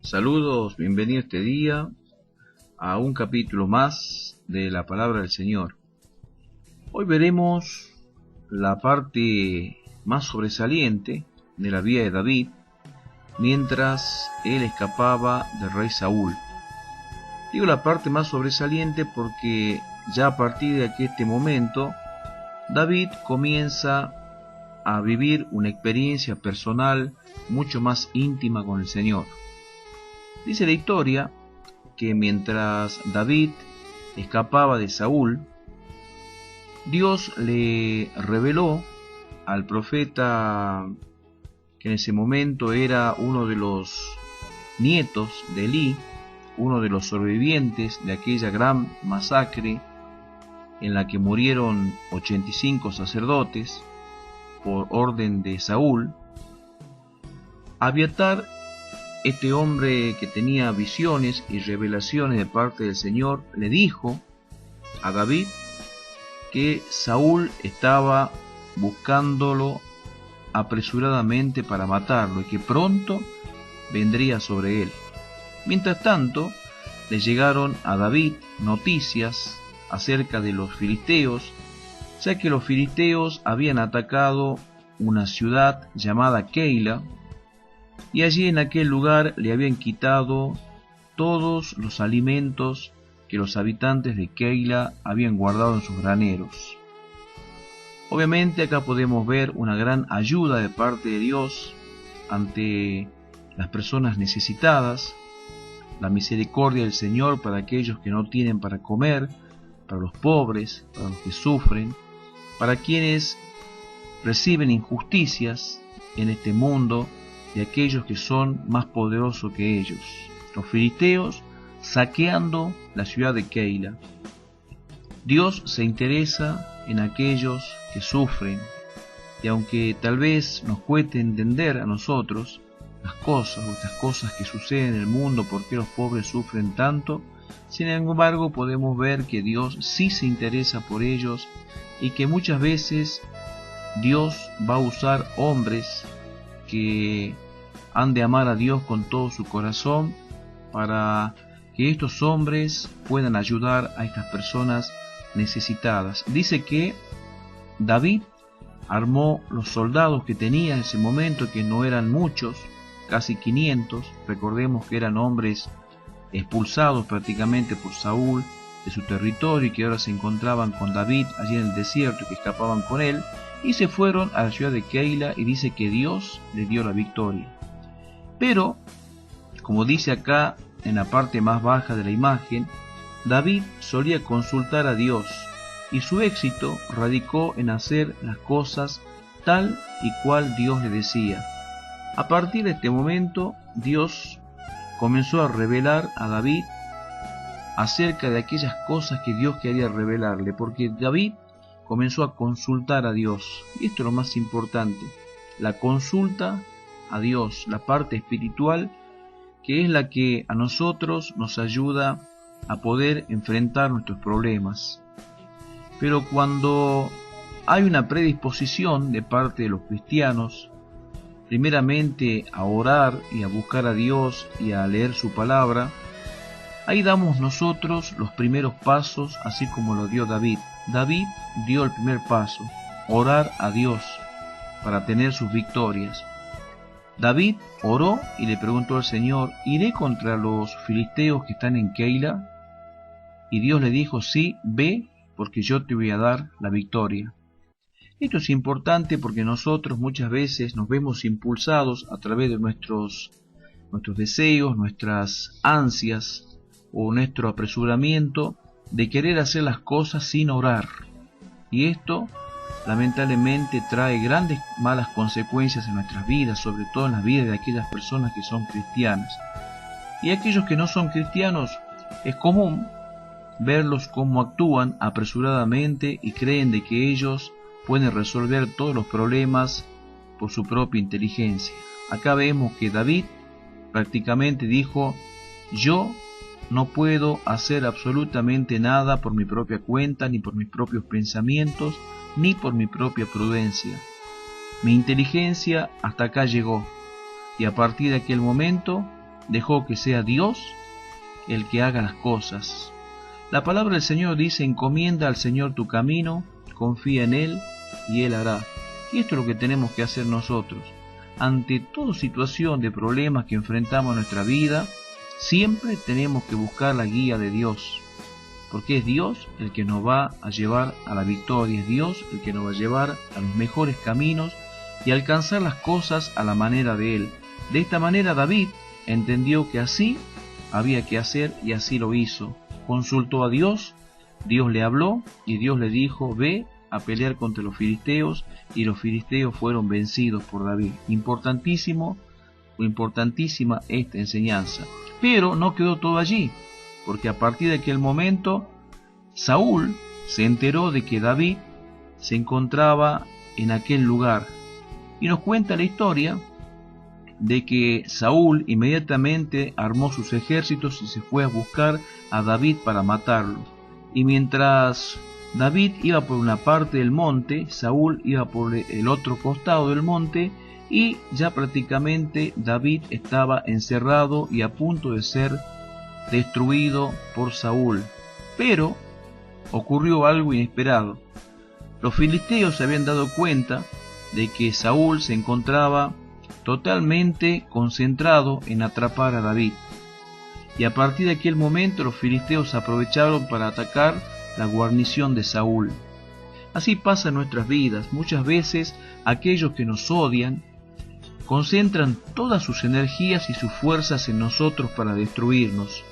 Saludos, bienvenido este día a un capítulo más de la palabra del Señor. Hoy veremos la parte más sobresaliente de la vida de David mientras él escapaba del rey Saúl. Digo la parte más sobresaliente porque ya a partir de este momento David comienza a vivir una experiencia personal mucho más íntima con el Señor. Dice la historia que mientras David escapaba de Saúl, Dios le reveló al profeta, que en ese momento era uno de los nietos de Elí, uno de los sobrevivientes de aquella gran masacre en la que murieron 85 sacerdotes por orden de Saúl. Abiatar, este hombre que tenía visiones y revelaciones de parte del Señor, le dijo a David que Saúl estaba buscándolo apresuradamente para matarlo y que pronto vendría sobre él. Mientras tanto, le llegaron a David noticias acerca de los filisteos, ya que los filisteos habían atacado una ciudad llamada Keila, y allí en aquel lugar le habían quitado todos los alimentos que los habitantes de Keila habían guardado en sus graneros. Obviamente acá podemos ver una gran ayuda de parte de Dios ante las personas necesitadas, la misericordia del Señor para aquellos que no tienen para comer, para los pobres, para los que sufren, para quienes reciben injusticias en este mundo de aquellos que son más poderosos que ellos. Los filisteos saqueando la ciudad de Keila. Dios se interesa en aquellos que sufren, y aunque tal vez nos cueste entender a nosotros las cosas que suceden en el mundo, por qué los pobres sufren tanto, sin embargo podemos ver que Dios sí se interesa por ellos y que muchas veces Dios va a usar hombres que han de amar a Dios con todo su corazón para que estos hombres puedan ayudar a estas personas necesitadas. Dice que David armó los soldados que tenía en ese momento, que no eran muchos, casi 500, recordemos que eran hombres expulsados prácticamente por Saúl de su territorio y que ahora se encontraban con David allí en el desierto y que escapaban con él, y se fueron a la ciudad de Keila, y dice que Dios le dio la victoria. Pero, como dice acá en la parte más baja de la imagen, David solía consultar a Dios, y su éxito radicó en hacer las cosas tal y cual Dios le decía. A partir de este momento, Dios comenzó a revelar a David acerca de aquellas cosas que Dios quería revelarle, porque David comenzó a consultar a Dios. Y esto es lo más importante, la consulta a Dios, la parte espiritual, que es la que a nosotros nos ayuda a poder enfrentar nuestros problemas. Pero cuando hay una predisposición de parte de los cristianos, primeramente a orar y a buscar a Dios y a leer su palabra, ahí damos nosotros los primeros pasos, así como lo dio David. David dio el primer paso, orar a Dios para tener sus victorias. David oró y le preguntó al Señor: ¿iré contra los filisteos que están en Keila? Y Dios le dijo: sí, ve, porque yo te voy a dar la victoria. Esto es importante porque nosotros muchas veces nos vemos impulsados a través de nuestros deseos, nuestras ansias o nuestro apresuramiento de querer hacer las cosas sin orar. Y esto lamentablemente trae grandes malas consecuencias en nuestras vidas, sobre todo en las vidas de aquellas personas que son cristianas. Y aquellos que no son cristianos, es común verlos cómo actúan apresuradamente y creen de que ellos pueden resolver todos los problemas por su propia inteligencia. Acá vemos que David prácticamente dijo: yo no puedo hacer absolutamente nada por mi propia cuenta, ni por mis propios pensamientos, ni por mi propia prudencia. Mi inteligencia hasta acá llegó, y a partir de aquel momento dejó que sea Dios el que haga las cosas. La palabra del Señor dice: encomienda al Señor tu camino, confía en Él y Él hará. Y esto es lo que tenemos que hacer nosotros. Ante toda situación de problemas que enfrentamos en nuestra vida, siempre tenemos que buscar la guía de Dios, porque es Dios el que nos va a llevar a la victoria, es Dios el que nos va a llevar a los mejores caminos y a alcanzar las cosas a la manera de Él. De esta manera David entendió que así había que hacer y así lo hizo. Consultó a Dios, Dios le habló y Dios le dijo: ve a pelear contra los filisteos, y los filisteos fueron vencidos por David. Importantísima esta enseñanza. Pero no quedó todo allí, porque a partir de aquel momento Saúl se enteró de que David se encontraba en aquel lugar, y nos cuenta la historia de que Saúl inmediatamente armó sus ejércitos y se fue a buscar a David para matarlo. Y mientras David iba por una parte del monte, Saúl iba por el otro costado del monte, y ya prácticamente David estaba encerrado y a punto de ser destruido por Saúl. Pero ocurrió algo inesperado. Los filisteos se habían dado cuenta de que Saúl se encontraba totalmente concentrado en atrapar a David. Y a partir de aquel momento los filisteos aprovecharon para atacar la guarnición de Saúl. Así pasa en nuestras vidas. Muchas veces aquellos que nos odian concentran todas sus energías y sus fuerzas en nosotros para destruirnos.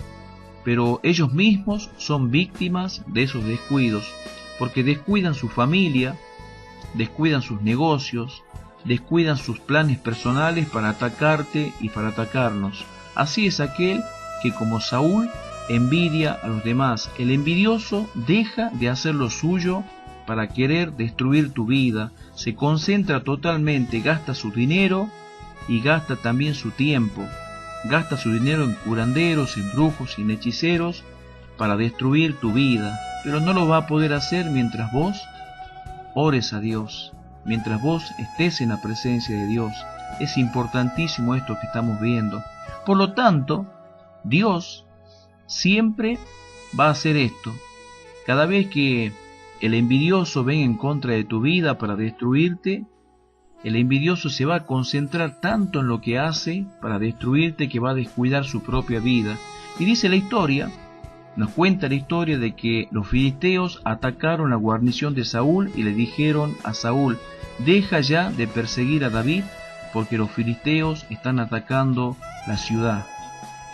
Pero ellos mismos son víctimas de esos descuidos, porque descuidan su familia, descuidan sus negocios, descuidan sus planes personales para atacarte y para atacarnos. Así es aquel que, como Saúl, envidia a los demás. El envidioso deja de hacer lo suyo para querer destruir tu vida, se concentra totalmente, gasta su dinero y gasta también su tiempo, gasta su dinero en curanderos, en brujos y en hechiceros para destruir tu vida, pero no lo va a poder hacer mientras vos ores a Dios, mientras vos estés en la presencia de Dios. Es importantísimo esto que estamos viendo. Por lo tanto, Dios siempre va a hacer esto. Cada vez que el envidioso venga en contra de tu vida para destruirte, el envidioso se va a concentrar tanto en lo que hace para destruirte que va a descuidar su propia vida. Y dice la historia, nos cuenta la historia de que los filisteos atacaron la guarnición de Saúl y le dijeron a Saúl: deja ya de perseguir a David, porque los filisteos están atacando la ciudad.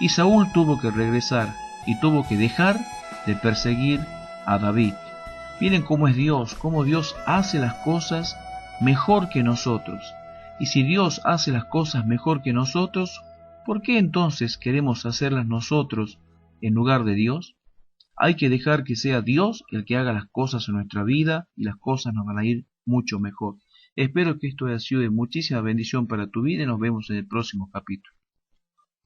Y Saúl tuvo que regresar y tuvo que dejar de perseguir a David. Miren cómo es Dios, cómo Dios hace las cosas mejor que nosotros. Y si Dios hace las cosas mejor que nosotros, ¿por qué entonces queremos hacerlas nosotros en lugar de Dios? Hay que dejar que sea Dios el que haga las cosas en nuestra vida y las cosas nos van a ir mucho mejor. Espero que esto haya sido de muchísima bendición para tu vida y nos vemos en el próximo capítulo.